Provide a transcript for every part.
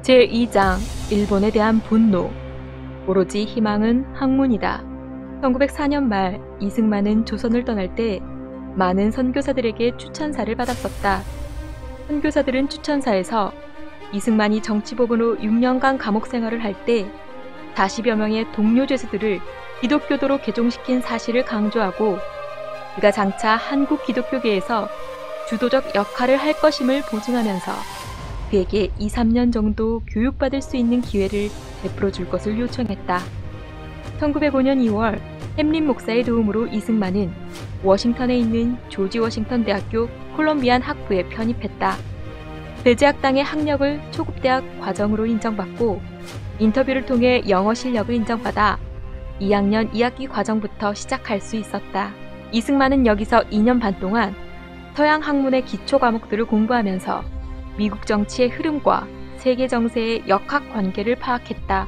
제2장 일본에 대한 분노. 오로지 희망은 학문이다. 1904년 말 이승만은 조선을 떠날 때 많은 선교사들에게 추천사를 받았었다. 선교사들은 추천사에서 이승만이 정치법원으로 6년간 감옥 생활을 할 때 40여 명의 동료 죄수들을 기독교도로 개종시킨 사실을 강조하고 그가 장차 한국 기독교계에서 주도적 역할을 할 것임을 보증하면서 그에게 2, 3년 정도 교육받을 수 있는 기회를 베풀어 줄 것을 요청했다. 1905년 2월 햄린 목사의 도움으로 이승만은 워싱턴에 있는 조지 워싱턴 대학교 콜럼비안 학부에 편입했다. 배제학당의 학력을 초급대학 과정으로 인정받고 인터뷰를 통해 영어 실력을 인정받아 2학년 2학기 과정부터 시작할 수 있었다. 이승만은 여기서 2년 반 동안 서양 학문의 기초 과목들을 공부하면서 미국 정치의 흐름과 세계 정세의 역학 관계를 파악했다.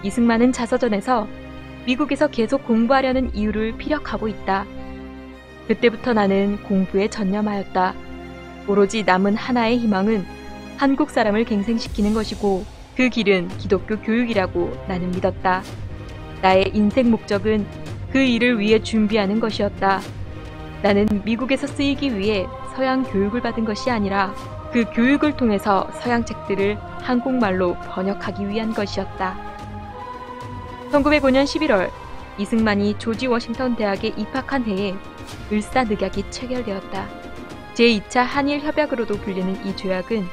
이승만은 자서전에서 미국에서 계속 공부하려는 이유를 피력하고 있다. 그때부터 나는 공부에 전념하였다. 오로지 남은 하나의 희망은 한국 사람을 갱생시키는 것이고 그 길은 기독교 교육이라고 나는 믿었다. 나의 인생 목적은 그 일을 위해 준비하는 것이었다. 나는 미국에서 쓰이기 위해 서양 교육을 받은 것이 아니라 그 교육을 통해서 서양 책들을 한국말로 번역하기 위한 것이었다. 1905년 11월 이승만이 조지 워싱턴 대학에 입학한 해에 을사늑약이 체결되었다. 제2차 한일 협약으로도 불리는 이 조약은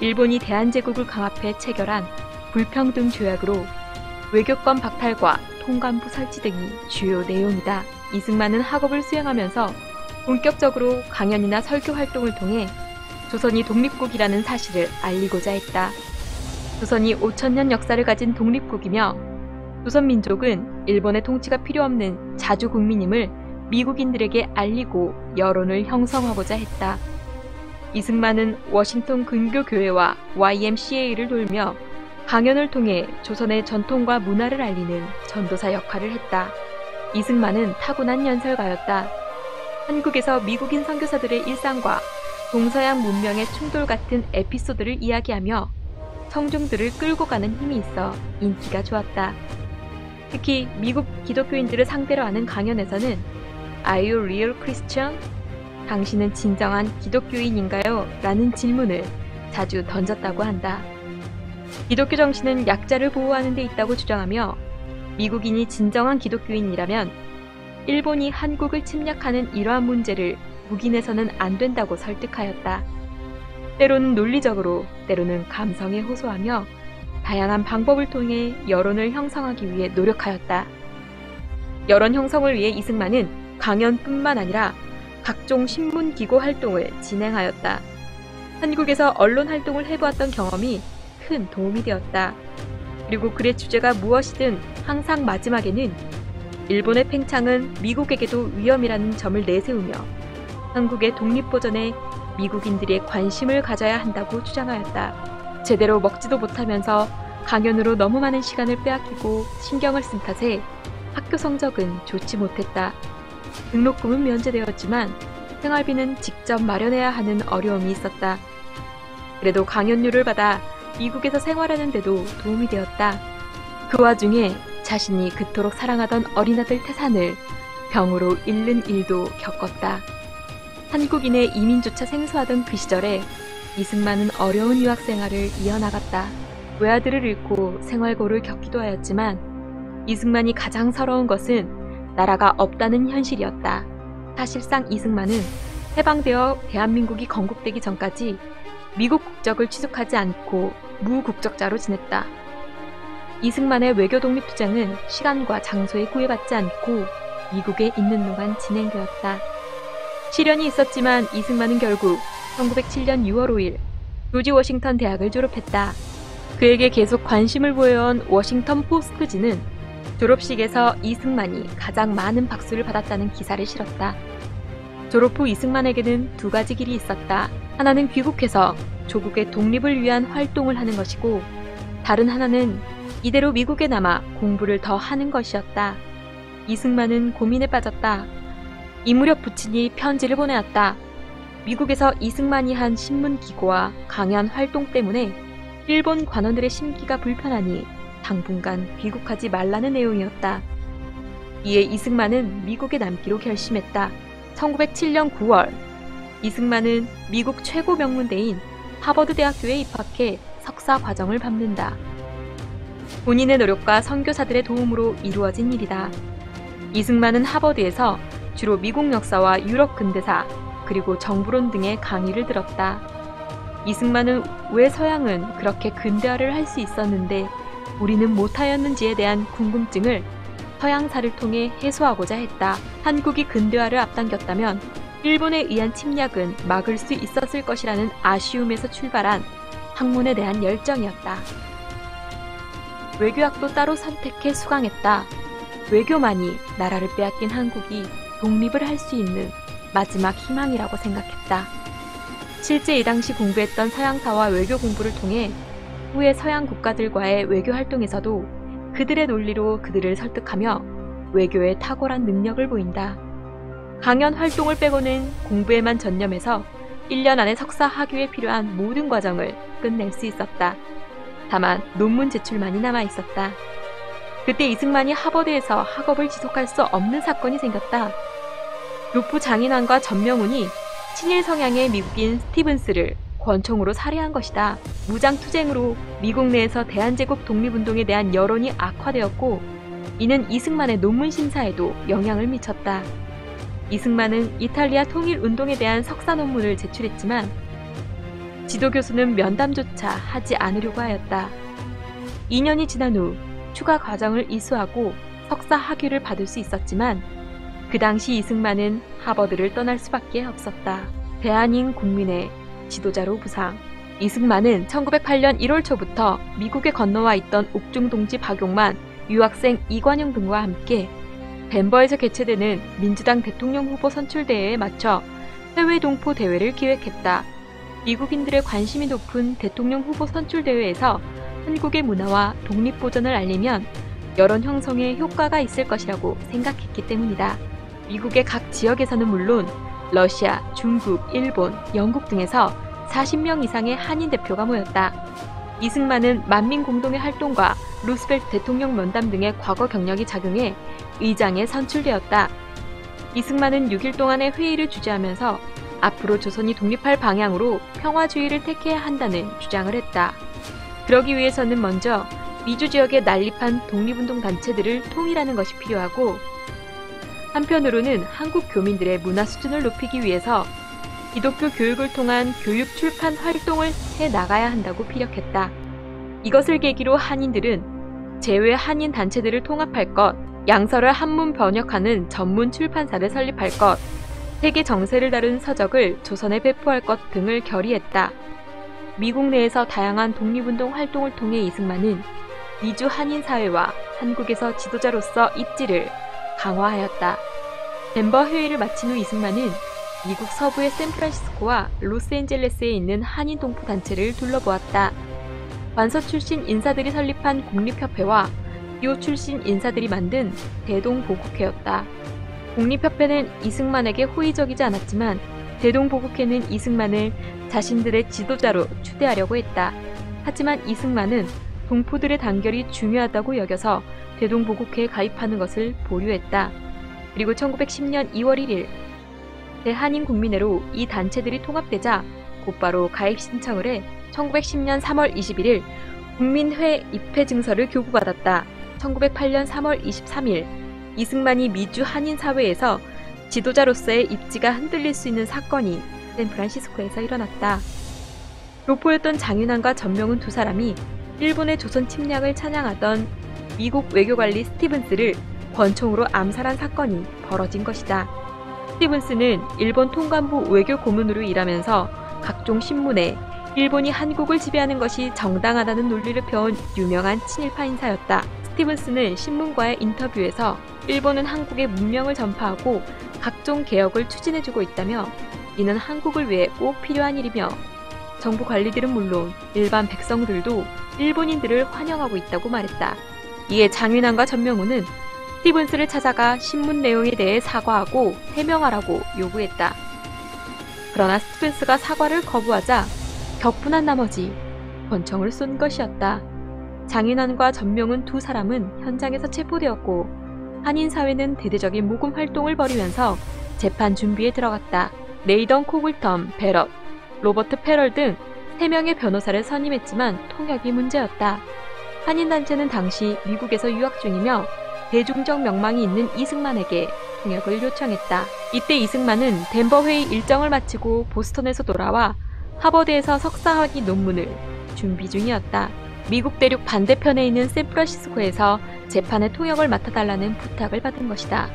일본이 대한제국을 강압해 체결한 불평등 조약으로 외교권 박탈과 통감부 설치 등이 주요 내용이다. 이승만은 학업을 수행하면서 본격적으로 강연이나 설교 활동을 통해 조선이 독립국이라는 사실을 알리고자 했다. 조선이 5,000년 역사를 가진 독립국이며 조선민족은 일본의 통치가 필요 없는 자주국민임을 미국인들에게 알리고 여론을 형성하고자 했다. 이승만은 워싱턴 근교교회와 YMCA를 돌며 강연을 통해 조선의 전통과 문화를 알리는 전도사 역할을 했다. 이승만은 타고난 연설가였다. 한국에서 미국인 선교사들의 일상과 동서양 문명의 충돌 같은 에피소드를 이야기하며 청중들을 끌고 가는 힘이 있어 인기가 좋았다. 특히 미국 기독교인들을 상대로 하는 강연에서는 Are you real Christian? 당신은 진정한 기독교인인가요? 라는 질문을 자주 던졌다고 한다. 기독교 정신은 약자를 보호하는 데 있다고 주장하며 미국인이 진정한 기독교인이라면 일본이 한국을 침략하는 이러한 문제를 묵인해서는 안 된다고 설득하였다. 때로는 논리적으로, 때로는 감성에 호소하며 다양한 방법을 통해 여론을 형성하기 위해 노력하였다. 여론 형성을 위해 이승만은 강연뿐만 아니라 각종 신문기고 활동을 진행하였다. 한국에서 언론 활동을 해보았던 경험이 큰 도움이 되었다. 그리고 글의 주제가 무엇이든 항상 마지막에는 일본의 팽창은 미국에게도 위험이라는 점을 내세우며 한국의 독립보전에 미국인들의 관심을 가져야 한다고 주장하였다. 제대로 먹지도 못하면서 강연으로 너무 많은 시간을 빼앗기고 신경을 쓴 탓에 학교 성적은 좋지 못했다. 등록금은 면제되었지만 생활비는 직접 마련해야 하는 어려움이 있었다. 그래도 강연료를 받아 미국에서 생활하는 데도 도움이 되었다. 그 와중에 자신이 그토록 사랑하던 어린아들 태산을 병으로 잃는 일도 겪었다. 한국인의 이민조차 생소하던 그 시절에 이승만은 어려운 유학 생활을 이어나갔다. 외아들을 잃고 생활고를 겪기도 하였지만 이승만이 가장 서러운 것은 나라가 없다는 현실이었다. 사실상 이승만은 해방되어 대한민국이 건국되기 전까지 미국 국적을 취득하지 않고 무국적자로 지냈다. 이승만의 외교 독립투쟁은 시간과 장소에 구애받지 않고 미국에 있는 동안 진행되었다. 시련이 있었지만 이승만은 결국 1907년 6월 5일 조지 워싱턴 대학을 졸업했다. 그에게 계속 관심을 보여온 워싱턴 포스트지는 졸업식에서 이승만이 가장 많은 박수를 받았다는 기사를 실었다. 졸업 후 이승만에게는 두 가지 길이 있었다. 하나는 귀국해서 조국의 독립을 위한 활동을 하는 것이고 다른 하나는 이대로 미국에 남아 공부를 더 하는 것이었다. 이승만은 고민에 빠졌다. 이 무렵 부친이 편지를 보내왔다. 미국에서 이승만이 한 신문 기고와 강연 활동 때문에 일본 관원들의 심기가 불편하니 당분간 귀국하지 말라는 내용이었다. 이에 이승만은 미국에 남기로 결심했다. 1907년 9월, 이승만은 미국 최고 명문대인 하버드 대학교에 입학해 석사 과정을 밟는다. 본인의 노력과 선교사들의 도움으로 이루어진 일이다. 이승만은 하버드에서 주로 미국 역사와 유럽 근대사, 그리고 정부론 등의 강의를 들었다. 이승만은 왜 서양은 그렇게 근대화를 할 수 있었는데 우리는 못하였는지에 대한 궁금증을 서양사를 통해 해소하고자 했다. 한국이 근대화를 앞당겼다면 일본에 의한 침략은 막을 수 있었을 것이라는 아쉬움에서 출발한 학문에 대한 열정이었다. 외교학도 따로 선택해 수강했다. 외교만이 나라를 빼앗긴 한국이 독립을 할 수 있는 마지막 희망이라고 생각했다. 실제 이 당시 공부했던 서양사와 외교 공부를 통해 후에 서양 국가들과의 외교 활동에서도 그들의 논리로 그들을 설득하며 외교에 탁월한 능력을 보인다. 강연 활동을 빼고는 공부에만 전념해서 1년 안에 석사 학위에 필요한 모든 과정을 끝낼 수 있었다. 다만 논문 제출만이 남아 있었다. 그때 이승만이 하버드에서 학업을 지속할 수 없는 사건이 생겼다. 로프 장인환과 전명훈이 친일 성향의 미국인 스티븐스를 권총으로 살해한 것이다. 무장투쟁으로 미국 내에서 대한제국 독립운동에 대한 여론이 악화되었고 이는 이승만의 논문 심사에도 영향을 미쳤다. 이승만은 이탈리아 통일운동에 대한 석사 논문을 제출했지만 지도교수는 면담조차 하지 않으려고 하였다. 2년이 지난 후 추가 과정을 이수하고 석사 학위를 받을 수 있었지만 그 당시 이승만은 하버드를 떠날 수밖에 없었다. 대한인 국민의 지도자로 부상. 이승만은 1908년 1월 초부터 미국에 건너와 있던 옥중 동지 박용만, 유학생 이관용 등과 함께 덴버에서 개최되는 민주당 대통령 후보 선출대회에 맞춰 해외 동포 대회를 기획했다. 미국인들의 관심이 높은 대통령 후보 선출대회에서 한국의 문화와 독립보전을 알리면 여론 형성에 효과가 있을 것이라고 생각했기 때문이다. 미국의 각 지역에서는 물론 러시아, 중국, 일본, 영국 등에서 40명 이상의 한인 대표가 모였다. 이승만은 만민공동의 활동과 루스벨트 대통령 면담 등의 과거 경력이 작용해 의장에 선출되었다. 이승만은 6일 동안의 회의를 주재하면서 앞으로 조선이 독립할 방향으로 평화주의를 택해야 한다는 주장을 했다. 그러기 위해서는 먼저 미주 지역에 난립한 독립운동 단체들을 통일하는 것이 필요하고 한편으로는 한국 교민들의 문화 수준을 높이기 위해서 기독교 교육을 통한 교육 출판 활동을 해나가야 한다고 피력했다. 이것을 계기로 한인들은 제외 한인 단체들을 통합할 것, 양서를 한문 번역하는 전문 출판사를 설립할 것, 세계 정세를 다룬 서적을 조선에 배포할 것 등을 결의했다. 미국 내에서 다양한 독립운동 활동을 통해 이승만은 미주 한인 사회와 한국에서 지도자로서 입지를 강화하였다. 덴버 회의를 마친 후 이승만은 미국 서부의 샌프란시스코와 로스앤젤레스에 있는 한인 동포 단체를 둘러보았다. 관서 출신 인사들이 설립한 국립협회와 기호 출신 인사들이 만든 대동보국회였다. 국립협회는 이승만에게 호의적이지 않았지만 대동보국회는 이승만을 자신들의 지도자로 추대하려고 했다. 하지만 이승만은 동포들의 단결이 중요하다고 여겨서 대동보국회에 가입하는 것을 보류했다. 그리고 1910년 2월 1일 대한인국민회로 이 단체들이 통합되자 곧바로 가입 신청을 해 1910년 3월 21일 국민회 입회 증서를 교부받았다. 1908년 3월 23일 이승만이 미주 한인사회에서 지도자로서의 입지가 흔들릴 수 있는 사건이 샌프란시스코에서 일어났다. 로포였던 장윤환과 전명훈 두 사람이 일본의 조선 침략을 찬양하던 미국 외교관리 스티븐스를 권총으로 암살한 사건이 벌어진 것이다. 스티븐스는 일본 통감부 외교 고문으로 일하면서 각종 신문에 일본이 한국을 지배하는 것이 정당하다는 논리를 펴온 유명한 친일파 인사였다. 스티븐스는 신문과의 인터뷰에서 일본은 한국의 문명을 전파하고 각종 개혁을 추진해주고 있다며 이는 한국을 위해 꼭 필요한 일이며 정부 관리들은 물론 일반 백성들도 일본인들을 환영하고 있다고 말했다. 이에 장윤환과 전명훈은 스티븐스를 찾아가 신문 내용에 대해 사과하고 해명하라고 요구했다. 그러나 스티븐스가 사과를 거부하자 격분한 나머지 권총을 쏜 것이었다. 장인환과 전명훈 두 사람은 현장에서 체포되었고 한인사회는 대대적인 모금 활동을 벌이면서 재판 준비에 들어갔다. 레이던 코글텀, 베럿, 로버트 페럴 등 3명의 변호사를 선임했지만 통역이 문제였다. 한인단체는 당시 미국에서 유학 중이며 대중적 명망이 있는 이승만에게 통역을 요청했다. 이때 이승만은 덴버 회의 일정을 마치고 보스턴에서 돌아와 하버드에서 석사학위 논문을 준비 중이었다. 미국 대륙 반대편에 있는 샌프란시스코에서 재판의 통역을 맡아달라는 부탁을 받은 것이다.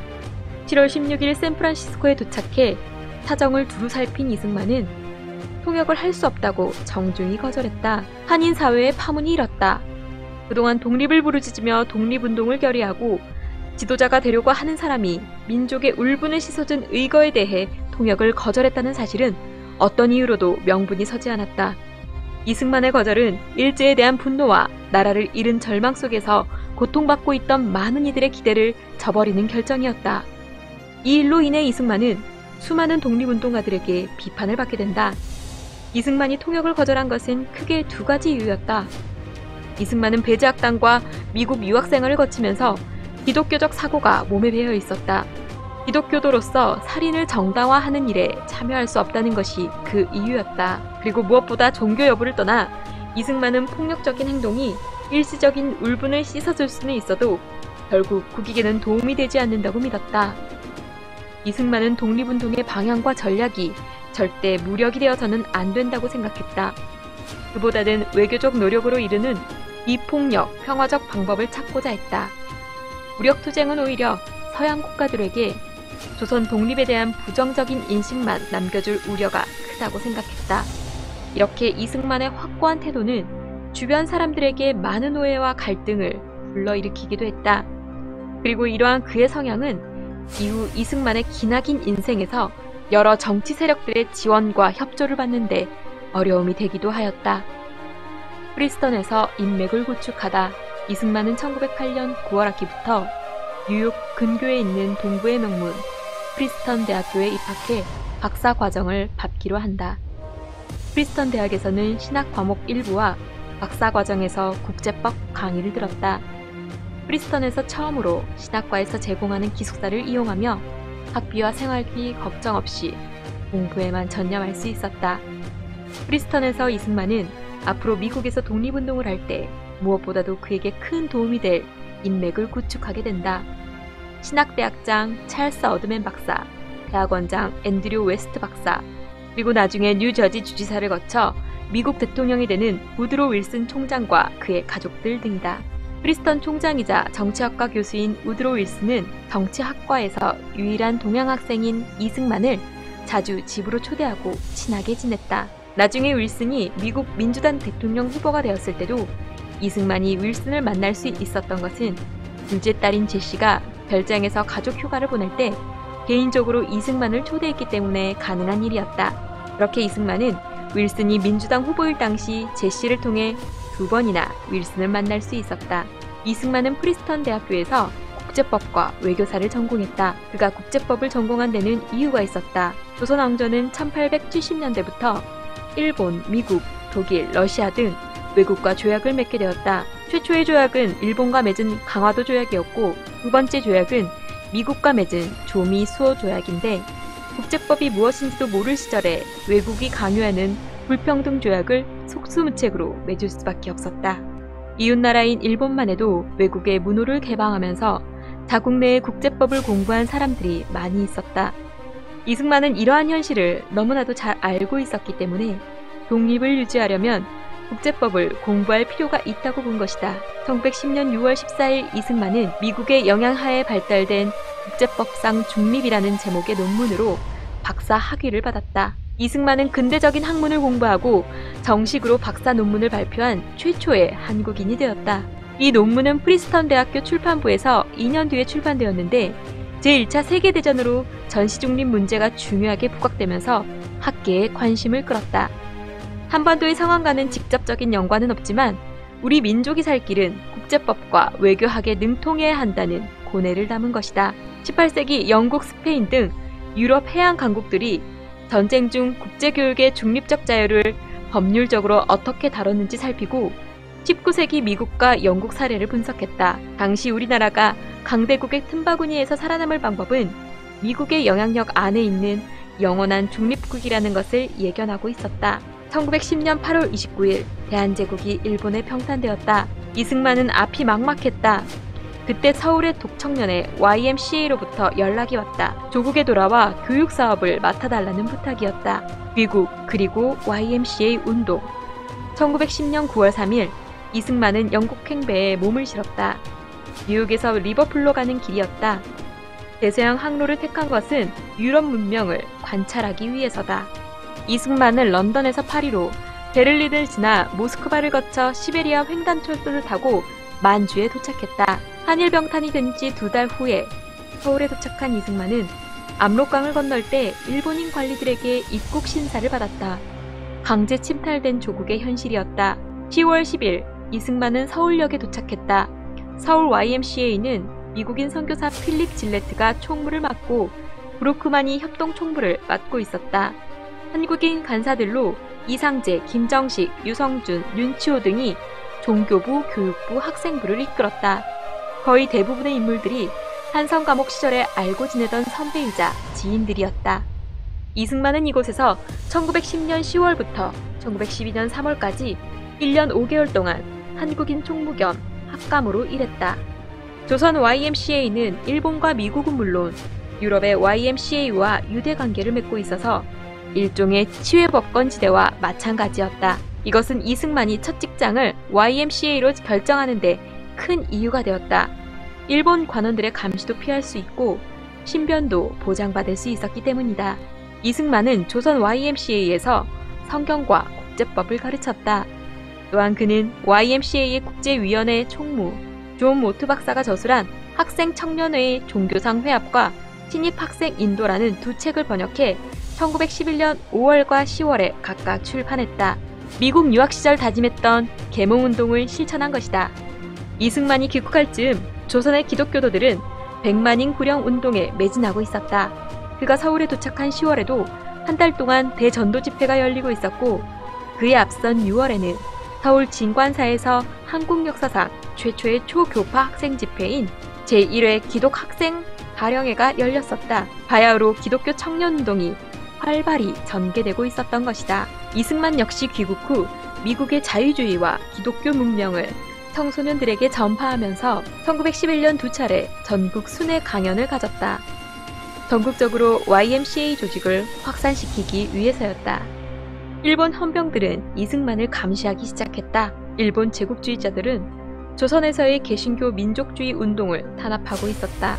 7월 16일 샌프란시스코에 도착해 사정을 두루 살핀 이승만은 통역을 할 수 없다고 정중히 거절했다. 한인 사회의 파문이 일었다. 그동안 독립을 부르짖으며 독립운동을 결의하고 지도자가 되려고 하는 사람이 민족의 울분을 씻어준 의거에 대해 통역을 거절했다는 사실은 어떤 이유로도 명분이 서지 않았다. 이승만의 거절은 일제에 대한 분노와 나라를 잃은 절망 속에서 고통받고 있던 많은 이들의 기대를 저버리는 결정이었다. 이 일로 인해 이승만은 수많은 독립운동가들에게 비판을 받게 된다. 이승만이 통역을 거절한 것은 크게 2가지 이유였다. 이승만은 배제학당과 미국 유학생활을 거치면서 기독교적 사고가 몸에 배어 있었다. 기독교도로서 살인을 정당화하는 일에 참여할 수 없다는 것이 그 이유였다. 그리고 무엇보다 종교 여부를 떠나 이승만은 폭력적인 행동이 일시적인 울분을 씻어줄 수는 있어도 결국 국익에는 도움이 되지 않는다고 믿었다. 이승만은 독립운동의 방향과 전략이 절대 무력이 되어서는 안 된다고 생각했다. 그보다는 외교적 노력으로 이르는 비폭력, 평화적 방법을 찾고자 했다. 무력투쟁은 오히려 서양 국가들에게 조선 독립에 대한 부정적인 인식만 남겨줄 우려가 크다고 생각했다. 이렇게 이승만의 확고한 태도는 주변 사람들에게 많은 오해와 갈등을 불러일으키기도 했다. 그리고 이러한 그의 성향은 이후 이승만의 기나긴 인생에서 여러 정치 세력들의 지원과 협조를 받는데 어려움이 되기도 하였다. 프리스턴에서 인맥을 구축하다 이승만은 1908년 9월 학기부터 뉴욕 근교에 있는 동부의 명문 프리스턴 대학교에 입학해 박사 과정을 밟기로 한다. 프리스턴 대학에서는 신학 과목 일부와 박사 과정에서 국제법 강의를 들었다. 프리스턴에서 처음으로 신학과에서 제공하는 기숙사를 이용하며 학비와 생활비 걱정 없이 공부에만 전념할 수 있었다. 프리스턴에서 이승만은 앞으로 미국에서 독립운동을 할 때 무엇보다도 그에게 큰 도움이 될 인맥을 구축하게 된다. 신학대학장 찰스 어드맨 박사, 대학원장 앤드류 웨스트 박사, 그리고 나중에 뉴저지 주지사를 거쳐 미국 대통령이 되는 우드로 윌슨 총장과 그의 가족들 등이다. 프리스턴 총장이자 정치학과 교수인 우드로 윌슨은 정치학과에서 유일한 동양 학생인 이승만을 자주 집으로 초대하고 친하게 지냈다. 나중에 윌슨이 미국 민주당 대통령 후보가 되었을 때도 이승만이 윌슨을 만날 수 있었던 것은 둘째 딸인 제시가 별장에서 가족 휴가를 보낼 때 개인적으로 이승만을 초대했기 때문에 가능한 일이었다. 그렇게 이승만은 윌슨이 민주당 후보일 당시 제시를 통해 2번이나 윌슨을 만날 수 있었다. 이승만은 프리스턴 대학교에서 국제법과 외교사를 전공했다. 그가 국제법을 전공한 데는 이유가 있었다. 조선 왕조는 1870년대부터 일본, 미국, 독일, 러시아 등 외국과 조약을 맺게 되었다. 최초의 조약은 일본과 맺은 강화도 조약이었고 2번째 조약은 미국과 맺은 조미 수호 조약인데 국제법이 무엇인지도 모를 시절에 외국이 강요하는 불평등 조약을 속수무책으로 맺을 수밖에 없었다. 이웃나라인 일본만 해도 외국의 문호를 개방하면서 자국 내의 국제법을 공부한 사람들이 많이 있었다. 이승만은 이러한 현실을 너무나도 잘 알고 있었기 때문에 독립을 유지하려면 국제법을 공부할 필요가 있다고 본 것이다. 1910년 6월 14일 이승만은 미국의 영향하에 발달된 국제법상 중립이라는 제목의 논문으로 박사 학위를 받았다. 이승만은 근대적인 학문을 공부하고 정식으로 박사 논문을 발표한 최초의 한국인이 되었다. 이 논문은 프리스턴 대학교 출판부에서 2년 뒤에 출판되었는데 제1차 세계대전으로 전시중립 문제가 중요하게 부각되면서 학계에 관심을 끌었다. 한반도의 상황과는 직접적인 연관은 없지만 우리 민족이 살 길은 국제법과 외교학에 능통해야 한다는 고뇌를 담은 것이다. 18세기 영국, 스페인 등 유럽 해양 강국들이 전쟁 중 국제교육의 중립적 자유를 법률적으로 어떻게 다뤘는지 살피고 19세기 미국과 영국 사례를 분석했다. 당시 우리나라가 강대국의 틈바구니에서 살아남을 방법은 미국의 영향력 안에 있는 영원한 중립국이라는 것을 예견하고 있었다. 1910년 8월 29일 대한제국이 일본에 평탄되었다. 이승만은 앞이 막막했다. 그때 서울의 독청년에 YMCA로부터 연락이 왔다. 조국에 돌아와 교육사업을 맡아달라는 부탁이었다. 귀국 그리고 YMCA 운동. 1910년 9월 3일 이승만은 영국 횡배에 몸을 실었다. 뉴욕에서 리버풀로 가는 길이었다. 대서양 항로를 택한 것은 유럽 문명을 관찰하기 위해서다. 이승만은 런던에서 파리로, 베를린을 지나 모스크바를 거쳐 시베리아 횡단철도를 타고 만주에 도착했다. 한일병탄이 된 지 2달 후에 서울에 도착한 이승만은 압록강을 건널 때 일본인 관리들에게 입국 신사를 받았다. 강제 침탈된 조국의 현실이었다. 10월 10일 이승만은 서울역에 도착했다. 서울 YMCA는 미국인 선교사 필립 질레트가 총무를 맡고 브루크만이 협동 총무를 맡고 있었다. 한국인 간사들로 이상재, 김정식, 유성준, 윤치호 등이 종교부, 교육부, 학생부를 이끌었다. 거의 대부분의 인물들이 한성 감옥 시절에 알고 지내던 선배이자 지인들이었다. 이승만은 이곳에서 1910년 10월부터 1912년 3월까지 1년 5개월 동안 한국인 총무 겸 학감으로 일했다. 조선 YMCA는 일본과 미국은 물론 유럽의 YMCA와 유대 관계를 맺고 있어서 일종의 치외법권지대와 마찬가지였다. 이것은 이승만이 첫 직장을 YMCA로 결정하는데 큰 이유가 되었다. 일본 관원들의 감시도 피할 수 있고 신변도 보장받을 수 있었기 때문이다. 이승만은 조선 YMCA에서 성경과 국제법을 가르쳤다. 또한 그는 YMCA의 국제위원회 총무 존 모트 박사가 저술한 학생 청년회의 종교상 회합과 신입학생 인도라는 두 책을 번역해 1911년 5월과 10월에 각각 출판했다. 미국 유학 시절 다짐했던 계몽운동을 실천한 것이다. 이승만이 귀국할 즈음 조선의 기독교도들은 백만인 구령 운동에 매진하고 있었다. 그가 서울에 도착한 10월에도 한 달 동안 대전도 집회가 열리고 있었고 그에 앞선 6월에는 서울 진관사에서 한국 역사상 최초의 초교파 학생 집회인 제1회 기독학생 발영회가 열렸었다. 바야흐로 기독교 청년운동이 활발히 전개되고 있었던 것이다. 이승만 역시 귀국 후 미국의 자유주의와 기독교 문명을 청소년들에게 전파하면서 1911년 2차례 전국 순회 강연을 가졌다. 전국적으로 YMCA 조직을 확산시키기 위해서였다. 일본 헌병들은 이승만을 감시하기 시작했다. 일본 제국주의자들은 조선에서의 개신교 민족주의 운동을 탄압하고 있었다.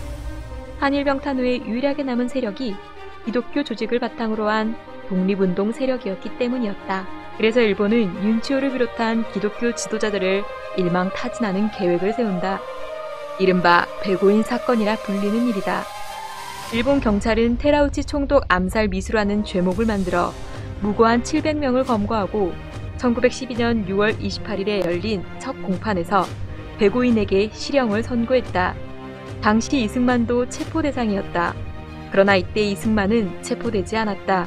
한일병탄 후에 유일하게 남은 세력이 기독교 조직을 바탕으로 한 독립운동 세력이었기 때문이었다. 그래서 일본은 윤치호를 비롯한 기독교 지도자들을 일망타진하는 계획을 세운다. 이른바 배고인 사건이라 불리는 일이다. 일본 경찰은 테라우치 총독 암살 미수라는 죄목을 만들어 무고한 700명을 검거하고 1912년 6월 28일에 열린 첫 공판에서 배고인에게 실형을 선고했다. 당시 이승만도 체포 대상이었다. 그러나 이때 이승만은 체포되지 않았다.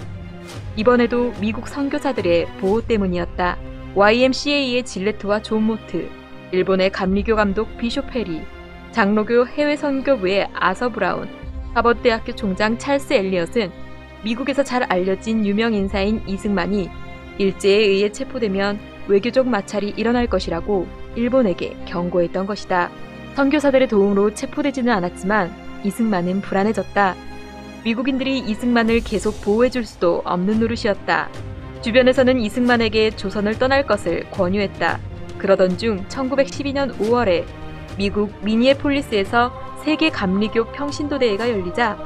이번에도 미국 선교사들의 보호 때문이었다. YMCA의 질레트와 존 모트, 일본의 감리교 감독 비숍 페리, 장로교 해외 선교부의 아서 브라운, 하버드대학교 총장 찰스 엘리엇은 미국에서 잘 알려진 유명 인사인 이승만이 일제에 의해 체포되면 외교적 마찰이 일어날 것이라고 일본에게 경고했던 것이다. 선교사들의 도움으로 체포되지는 않았지만 이승만은 불안해졌다. 미국인들이 이승만을 계속 보호해줄 수도 없는 노릇이었다. 주변에서는 이승만에게 조선을 떠날 것을 권유했다. 그러던 중 1912년 5월에 미국 미니애폴리스에서 세계 감리교 평신도대회가 열리자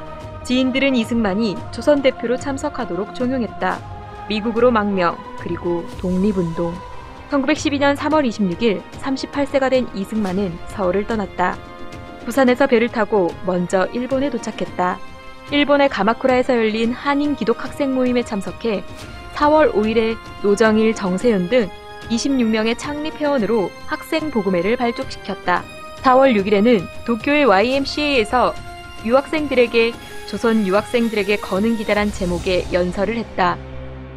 지인들은 이승만이 조선 대표로 참석하도록 종용했다. 미국으로 망명, 그리고 독립운동. 1912년 3월 26일 38세가 된 이승만은 서울을 떠났다. 부산에서 배를 타고 먼저 일본에 도착했다. 일본의 가마쿠라에서 열린 한인 기독 학생 모임에 참석해 4월 5일에 노정일, 정세윤 등 26명의 창립 회원으로 학생 보금회를 발족시켰다. 4월 6일에는 도쿄의 YMCA에서 조선 유학생들에게 거는 기다란 제목의 연설을 했다.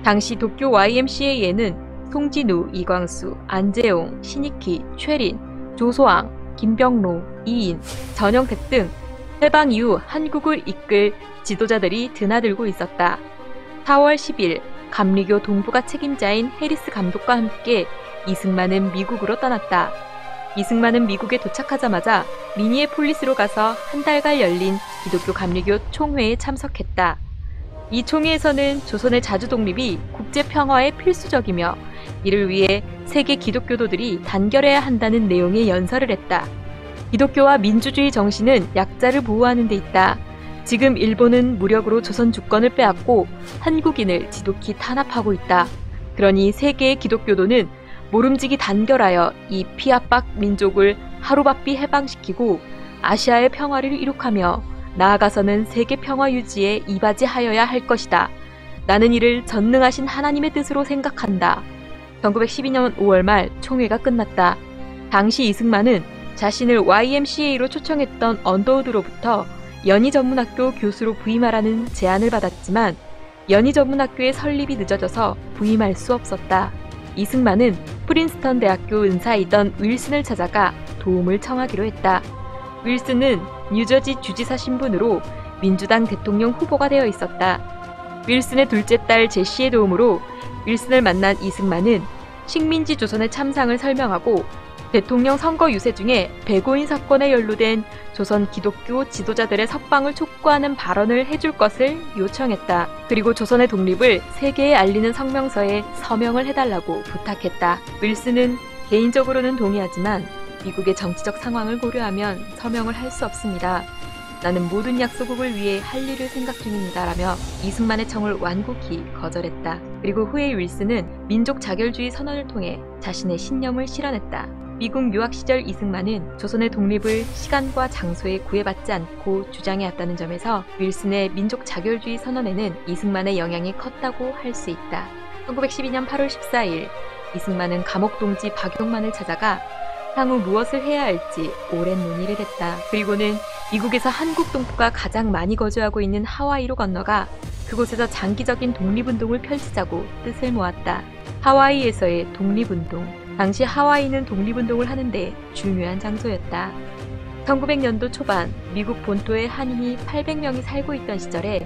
당시 도쿄 YMCA에는 송진우, 이광수, 안재용, 신익희, 최린, 조소왕, 김병로, 이인, 전영택 등 해방 이후 한국을 이끌 지도자들이 드나들고 있었다. 4월 10일 감리교 동부가 책임자인 해리스 감독과 함께 이승만은 미국으로 떠났다. 이승만은 미국에 도착하자마자 미니애폴리스로 가서 한 달간 열린 기독교 감리교 총회에 참석했다. 이 총회에서는 조선의 자주 독립이 국제 평화에 필수적이며 이를 위해 세계 기독교도들이 단결해야 한다는 내용의 연설을 했다. 기독교와 민주주의 정신은 약자를 보호하는 데 있다. 지금 일본은 무력으로 조선 주권을 빼앗고 한국인을 지독히 탄압하고 있다. 그러니 세계의 기독교도는 모름지기 단결하여 이 피압박 민족을 하루바삐 해방시키고 아시아의 평화를 이룩하며 나아가서는 세계 평화 유지에 이바지하여야 할 것이다. 나는 이를 전능하신 하나님의 뜻으로 생각한다. 1912년 5월 말 총회가 끝났다. 당시 이승만은 자신을 YMCA로 초청했던 언더우드로부터 연희전문학교 교수로 부임하라는 제안을 받았지만 연희전문학교의 설립이 늦어져서 부임할 수 없었다. 이승만은 프린스턴 대학교 은사이던 윌슨을 찾아가 도움을 청하기로 했다. 윌슨은 뉴저지 주지사 신분으로 민주당 대통령 후보가 되어 있었다. 윌슨의 둘째 딸 제시의 도움으로 윌슨을 만난 이승만은 식민지 조선의 참상을 설명하고 대통령 선거 유세 중에 배고인 사건에 연루된 조선 기독교 지도자들의 석방을 촉구하는 발언을 해줄 것을 요청했다. 그리고 조선의 독립을 세계에 알리는 성명서에 서명을 해달라고 부탁했다. 윌슨은 개인적으로는 동의하지만 미국의 정치적 상황을 고려하면 서명을 할 수 없습니다. 나는 모든 약소국을 위해 할 일을 생각 중입니다. 라며 이승만의 청을 완곡히 거절했다. 그리고 후에 윌슨은 민족 자결주의 선언을 통해 자신의 신념을 실현했다. 미국 유학 시절 이승만은 조선의 독립을 시간과 장소에 구애받지 않고 주장해왔다는 점에서 윌슨의 민족 자결주의 선언에는 이승만의 영향이 컸다고 할 수 있다. 1912년 8월 14일 이승만은 감옥 동지 박용만을 찾아가 향후 무엇을 해야 할지 오랜 논의를 했다. 그리고는 미국에서 한국 동포가 가장 많이 거주하고 있는 하와이로 건너가 그곳에서 장기적인 독립운동을 펼치자고 뜻을 모았다. 하와이에서의 독립운동. 당시 하와이는 독립운동을 하는데 중요한 장소였다. 1900년도 초반 미국 본토에 한인이 800명이 살고 있던 시절에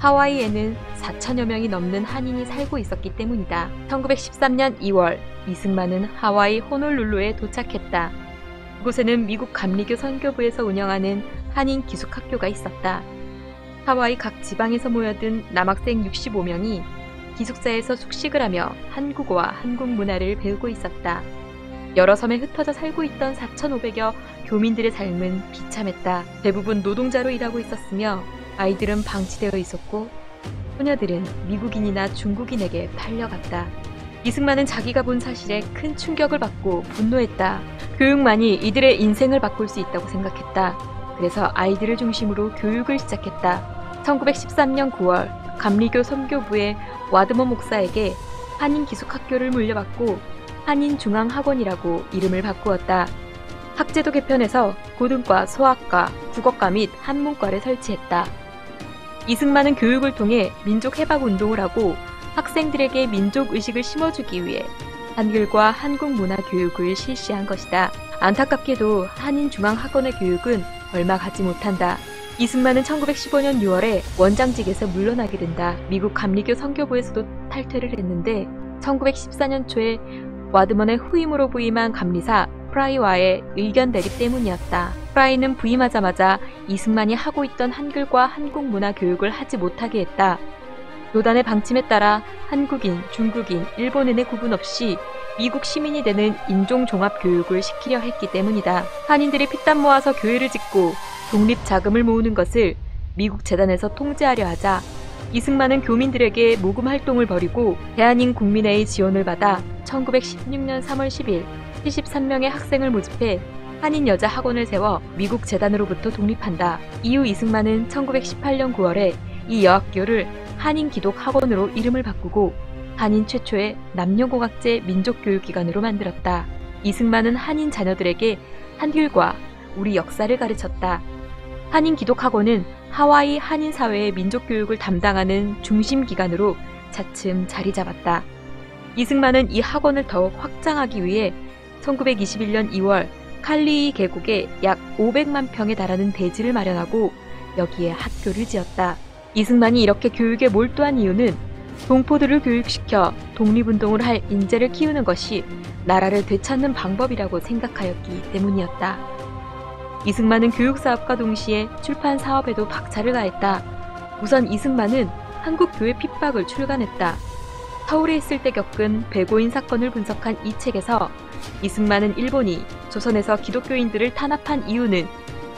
하와이에는 4천여 명이 넘는 한인이 살고 있었기 때문이다. 1913년 2월 이승만은 하와이 호놀룰루에 도착했다. 그곳에는 미국 감리교 선교부에서 운영하는 한인 기숙학교가 있었다. 하와이 각 지방에서 모여든 남학생 65명이 기숙사에서 숙식을 하며 한국어와 한국 문화를 배우고 있었다. 여러 섬에 흩어져 살고 있던 4,500여 교민들의 삶은 비참했다. 대부분 노동자로 일하고 있었으며 아이들은 방치되어 있었고 소녀들은 미국인이나 중국인에게 팔려갔다. 이승만은 자기가 본 사실에 큰 충격을 받고 분노했다. 교육만이 이들의 인생을 바꿀 수 있다고 생각했다. 그래서 아이들을 중심으로 교육을 시작했다. 1913년 9월 감리교 선교부의 와드먼 목사에게 한인 기숙학교를 물려받고 한인중앙학원이라고 이름을 바꾸었다. 학제도 개편해서 고등과, 소학과, 국어과 및 한문과를 설치했다. 이승만은 교육을 통해 민족해방운동을 하고 학생들에게 민족의식을 심어주기 위해 한글과 한국 문화 교육을 실시한 것이다. 안타깝게도 한인중앙학원의 교육은 얼마 가지 못한다. 이승만은 1915년 6월에 원장직에서 물러나게 된다. 미국 감리교 선교부에서도 탈퇴를 했는데 1914년 초에 와드먼의 후임으로 부임한 감리사 프라이와의 의견 대립 때문이었다. 프라이는 부임하자마자 이승만이 하고 있던 한글과 한국 문화 교육을 하지 못하게 했다. 노단의 방침에 따라 한국인, 중국인, 일본인의 구분 없이 미국 시민이 되는 인종종합 교육을 시키려 했기 때문이다. 한인들이 피땀 모아서 교회를 짓고 독립 자금을 모으는 것을 미국 재단에서 통제하려 하자 이승만은 교민들에게 모금 활동을 벌이고 대한인 국민회의 지원을 받아 1916년 3월 10일 73명의 학생을 모집해 한인 여자 학원을 세워 미국 재단으로부터 독립한다. 이후 이승만은 1918년 9월에 이 여학교를 한인 기독 학원으로 이름을 바꾸고 한인 최초의 남녀공학제 민족교육기관으로 만들었다. 이승만은 한인 자녀들에게 한글과 우리 역사를 가르쳤다. 한인 기독학원은 하와이 한인 사회의 민족교육을 담당하는 중심기관으로 차츰 자리 잡았다. 이승만은 이 학원을 더욱 확장하기 위해 1921년 2월 칼리이 계곡에 약 500만 평에 달하는 대지를 마련하고 여기에 학교를 지었다. 이승만이 이렇게 교육에 몰두한 이유는 동포들을 교육시켜 독립운동을 할 인재를 키우는 것이 나라를 되찾는 방법이라고 생각하였기 때문이었다. 이승만은 교육사업과 동시에 출판사업에도 박차를 가했다. 우선 이승만은 한국교회 핍박을 출간했다. 서울에 있을 때 겪은 배고인 사건을 분석한 이 책에서 이승만은 일본이 조선에서 기독교인들을 탄압한 이유는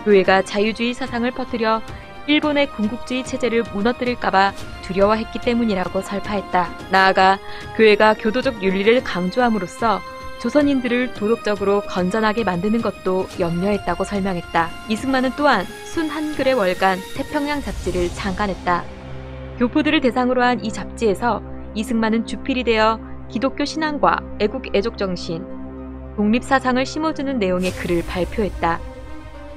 교회가 자유주의 사상을 퍼뜨려 일본의 군국주의 체제를 무너뜨릴까봐 두려워했기 때문이라고 설파했다. 나아가 교회가 교도적 윤리를 강조함으로써 조선인들을 도덕적으로 건전하게 만드는 것도 염려했다고 설명했다. 이승만은 또한 순한글의 월간 태평양 잡지를 창간했다. 교포들을 대상으로 한 이 잡지에서 이승만은 주필이 되어 기독교 신앙과 애국 애족 정신, 독립사상을 심어주는 내용의 글을 발표했다.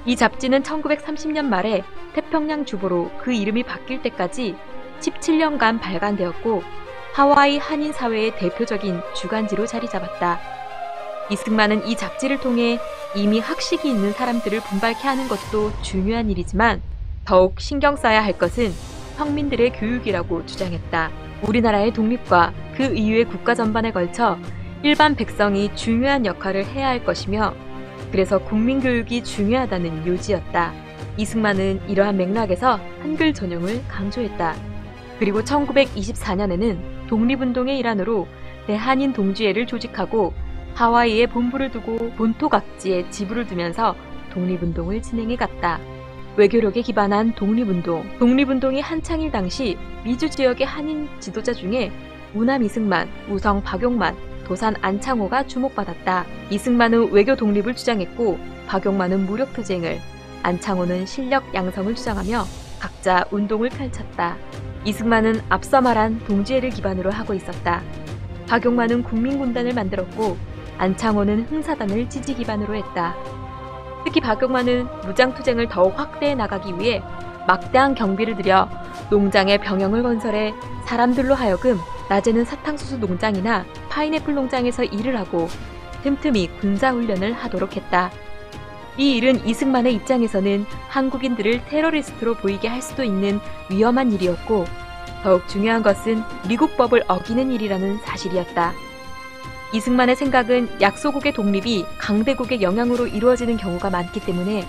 이 잡지는 1930년 말에 태평양 주보로 그 이름이 바뀔 때까지 17년간 발간되었고 하와이 한인 사회의 대표적인 주간지로 자리 잡았다. 이승만은 이 잡지를 통해 이미 학식이 있는 사람들을 분발케 하는 것도 중요한 일이지만 더욱 신경 써야 할 것은 평민들의 교육이라고 주장했다. 우리나라의 독립과 그 이후의 국가 전반에 걸쳐 일반 백성이 중요한 역할을 해야 할 것이며 그래서 국민교육이 중요하다는 요지였다. 이승만은 이러한 맥락에서 한글 전용을 강조했다. 그리고 1924년에는 독립운동의 일환으로 대한인 동지회를 조직하고 하와이에 본부를 두고 본토 각지에 지부를 두면서 독립운동을 진행해갔다. 외교력에 기반한 독립운동. 독립운동이 한창일 당시 미주 지역의 한인 지도자 중에 우남 이승만, 우성 박용만, 도산 안창호가 주목받았다. 이승만은 외교 독립을 주장했고 박용만은 무력투쟁을, 안창호는 실력 양성을 주장하며 각자 운동을 펼쳤다. 이승만은 앞서 말한 동지회를 기반으로 하고 있었다. 박용만은 국민군단을 만들었고 안창호는 흥사단을 지지 기반으로 했다. 특히 박용만은 무장투쟁을 더욱 확대해 나가기 위해 막대한 경비를 들여 농장에 병영을 건설해 사람들로 하여금 낮에는 사탕수수 농장이나 파인애플 농장에서 일을 하고 틈틈이 군사훈련을 하도록 했다. 이 일은 이승만의 입장에서는 한국인들을 테러리스트로 보이게 할 수도 있는 위험한 일이었고 더욱 중요한 것은 미국 법을 어기는 일이라는 사실이었다. 이승만의 생각은 약소국의 독립이 강대국의 영향으로 이루어지는 경우가 많기 때문에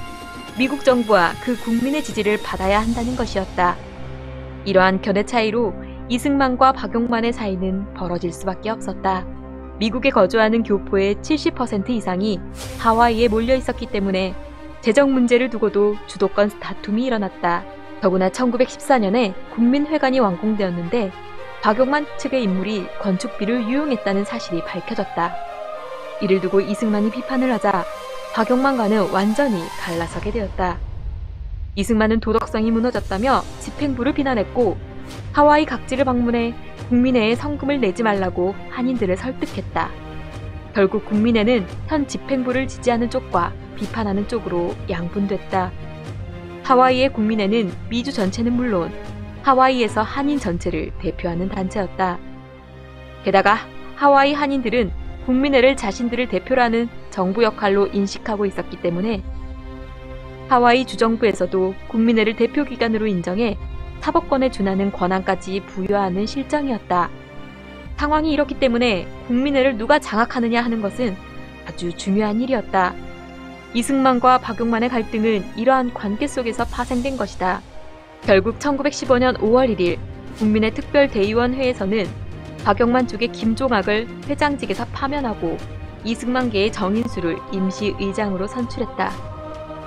미국 정부와 그 국민의 지지를 받아야 한다는 것이었다. 이러한 견해 차이로 이승만과 박용만의 사이는 벌어질 수밖에 없었다. 미국에 거주하는 교포의 70% 이상이 하와이에 몰려 있었기 때문에 재정 문제를 두고도 주도권 다툼이 일어났다. 더구나 1914년에 국민회관이 완공되었는데 박용만 측의 인물이 건축비를 유용했다는 사실이 밝혀졌다. 이를 두고 이승만이 비판을 하자 박용만과는 완전히 갈라서게 되었다. 이승만은 도덕성이 무너졌다며 집행부를 비난했고 하와이 각지를 방문해 국민회에 성금을 내지 말라고 한인들을 설득했다. 결국 국민회는 현 집행부를 지지하는 쪽과 비판하는 쪽으로 양분됐다. 하와이의 국민회는 미주 전체는 물론 하와이에서 한인 전체를 대표하는 단체였다. 게다가 하와이 한인들은 국민회를 자신들을 대표로 하는 정부 역할로 인식하고 있었기 때문에 하와이 주정부에서도 국민회를 대표기관으로 인정해 사법권에 준하는 권한까지 부여하는 실정이었다. 상황이 이렇기 때문에 국민회를 누가 장악하느냐 하는 것은 아주 중요한 일이었다. 이승만과 박용만의 갈등은 이러한 관계 속에서 파생된 것이다. 결국 1915년 5월 1일 국민의 특별대의원회에서는 박용만 쪽의 김종학을 회장직에서 파면하고 이승만계의 정인수를 임시 의장으로 선출했다.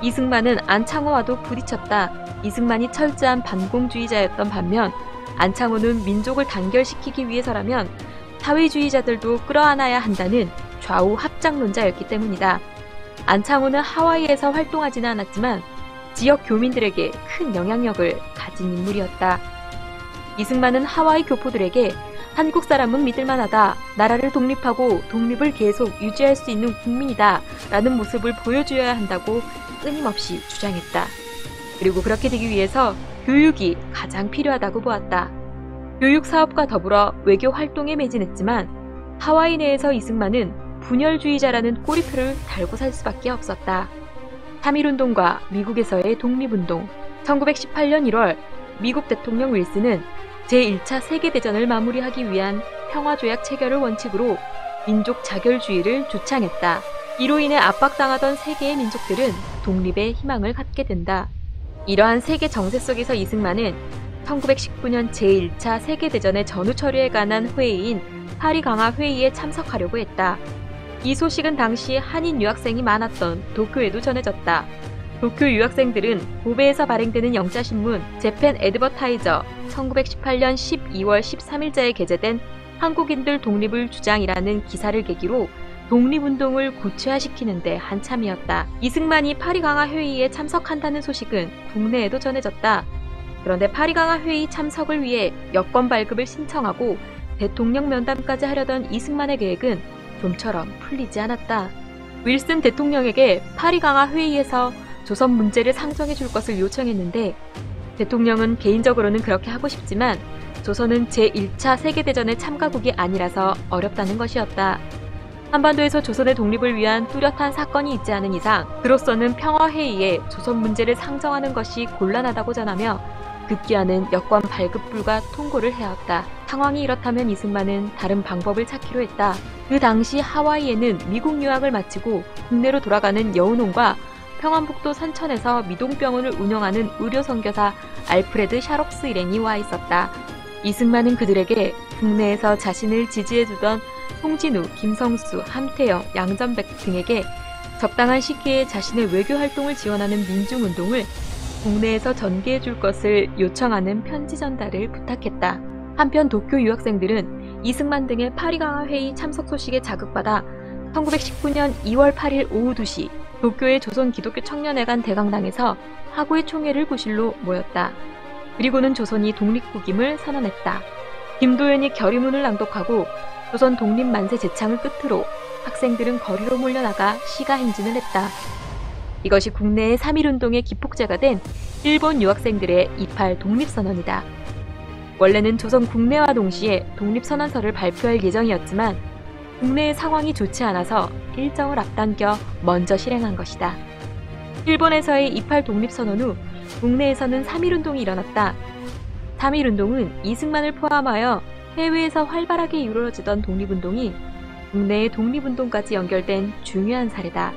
이승만은 안창호와도 부딪혔다. 이승만이 철저한 반공주의자였던 반면 안창호는 민족을 단결시키기 위해서라면 사회주의자들도 끌어안아야 한다는 좌우 합작론자였기 때문이다. 안창호는 하와이에서 활동하지는 않았지만 지역 교민들에게 큰 영향력을 가진 인물이었다. 이승만은 하와이 교포들에게 한국 사람은 믿을만하다, 나라를 독립하고 독립을 계속 유지할 수 있는 국민이다 라는 모습을 보여줘야 한다고 끊임없이 주장했다. 그리고 그렇게 되기 위해서 교육이 가장 필요하다고 보았다. 교육 사업과 더불어 외교 활동에 매진했지만 하와이 내에서 이승만은 분열주의자라는 꼬리표를 달고 살 수밖에 없었다. 3.1운동과 미국에서의 독립운동. 1918년 1월 미국 대통령 윌슨은 제1차 세계대전을 마무리하기 위한 평화조약 체결을 원칙으로 민족 자결주의를 주창했다. 이로 인해 압박당하던 세계의 민족들은 독립의 희망을 갖게 된다. 이러한 세계 정세 속에서 이승만은 1919년 제1차 세계대전의 전후 처리에 관한 회의인 파리 강화 회의에 참석하려고 했다. 이 소식은 당시 한인 유학생이 많았던 도쿄에도 전해졌다. 도쿄 유학생들은 고베에서 발행되는 영자신문 재팬 애드버타이저 1918년 12월 13일자에 게재된 한국인들 독립을 주장이라는 기사를 계기로 독립운동을 구체화시키는데 한참이었다. 이승만이 파리 강화 회의에 참석한다는 소식은 국내에도 전해졌다. 그런데 파리 강화 회의 참석을 위해 여권 발급을 신청하고 대통령 면담까지 하려던 이승만의 계획은 좀처럼 풀리지 않았다. 윌슨 대통령에게 파리 강화 회의에서 조선 문제를 상정해 줄 것을 요청했는데 대통령은 개인적으로는 그렇게 하고 싶지만 조선은 제1차 세계대전의 참가국이 아니라서 어렵다는 것이었다. 한반도에서 조선의 독립을 위한 뚜렷한 사건이 있지 않은 이상 그로서는 평화회의에 조선 문제를 상정하는 것이 곤란하다고 전하며 급기야는 여권 발급 불가 통고를 해왔다. 상황이 이렇다면 이승만은 다른 방법을 찾기로 했다. 그 당시 하와이에는 미국 유학을 마치고 국내로 돌아가는 여운홍과 평안북도 산천에서 미동병원을 운영하는 의료선교사 알프레드 샤록스 일행이 와 있었다. 이승만은 그들에게 국내에서 자신을 지지해주던 송진우, 김성수, 함태영, 양전백 등에게 적당한 시기에 자신의 외교 활동을 지원하는 민중운동을 국내에서 전개해줄 것을 요청하는 편지 전달을 부탁했다. 한편 도쿄 유학생들은 이승만 등의 파리 강화 회의 참석 소식에 자극받아 1919년 2월 8일 오후 2시 도쿄의 조선 기독교 청년회관 대강당에서 하고의 총회를 구실로 모였다. 그리고는 조선이 독립국임을 선언했다. 김도연이 결의문을 낭독하고 조선 독립 만세 제창을 끝으로 학생들은 거리로 몰려나가 시가 행진을 했다. 이것이 국내의 3.1운동의 기폭제가 된 일본 유학생들의 28 독립선언이다. 원래는 조선 국내와 동시에 독립선언서를 발표할 예정이었지만 국내의 상황이 좋지 않아서 일정을 앞당겨 먼저 실행한 것이다. 일본에서의 28 독립선언 후 국내에서는 3.1운동이 일어났다. 3.1운동은 이승만을 포함하여 해외에서 활발하게 이루어지던 독립운동이 국내의 독립운동까지 연결된 중요한 사례다.